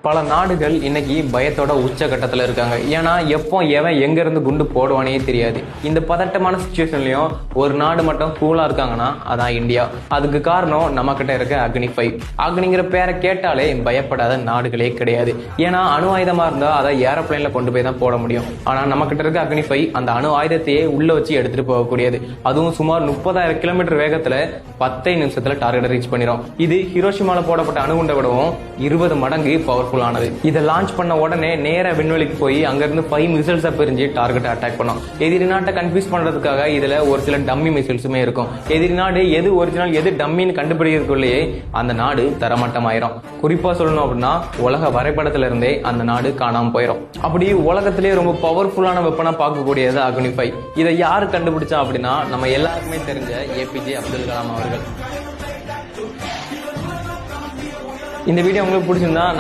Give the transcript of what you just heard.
பல நாடுகள் இன்னைக்கு பயத்தோட உச்சகட்டத்தில் இருக்காங்க. ஏன்னா எப்போ எவன் எங்க இருந்து குண்டு போடுவானே தெரியாது. இந்த பதட்டமான சுச்சுவேஷன்லயும் ஒரு நாடு மட்டும் கூலா இருக்காங்கன்னா அதான் இந்தியா. அதுக்கு காரணம் நம்ம கிட்ட இருக்க அக்னி-5. அக்னிங்கிற பேரை கேட்டாலே பயப்படாத நாடுகளே கிடையாது. ஏன்னா அணு ஆயுதமா இருந்தா அதை ஏரோப்ளைன்ல கொண்டு போய் தான் போட முடியும். ஆனா நம்ம கிட்ட இருக்க அக்னி-5 அந்த அணு ஆயுதத்தையே உள்ள வச்சு எடுத்துட்டு போகக்கூடியது. அதுவும் சுமார் 30,000 கிலோமீட்டர் வேகத்துல 10 நிமிஷத்துல டார்கெட்டை ரீச் பண்ணிடும். இது ஹிரோஷிமால போடப்பட்ட அணுகுண்டை விடவும் 20 மடங்கு பவர்ஃபுல். இதை லான்ச் பண்ண உடனே நேர விண்வெளிக்கு போய் அங்கிருந்து 5 மிசைல்ஸ் பிரிஞ்சு டார்கெட் அட்டாக் பண்ணும். எதிரி நாட்டை கன்ஃபியூஸ் பண்றதுக்காக இதுல ஒரு சில டம்மி மிசைல்ஸுமே இருக்கும். எதிரி நாடு எது ஒரிஜினல் எது டம்மின்னு கண்டுபிடிக்கிறதுக்குள்ளேயே அந்த நாடு தரமட்டமாயிரும். குறிப்பா சொல்லணும் அப்படின்னா உலக வரைபடத்துல இருந்தே அந்த நாடு காணாம போயிடும். அப்படி உலகத்திலேயே ரொம்ப பவர்ஃபுல்லான வெப்பனா பார்க்கக்கூடியது அக்னி-5. இதை யாரு கண்டுபிடிச்சா அப்படின்னா நம்ம எல்லாருக்குமே தெரிஞ்ச ஏபிஜே அப்துல் கலாம் அவர்கள். இந்த வீடியோ உங்களுக்கு பிடிச்சிருந்தா நம்ம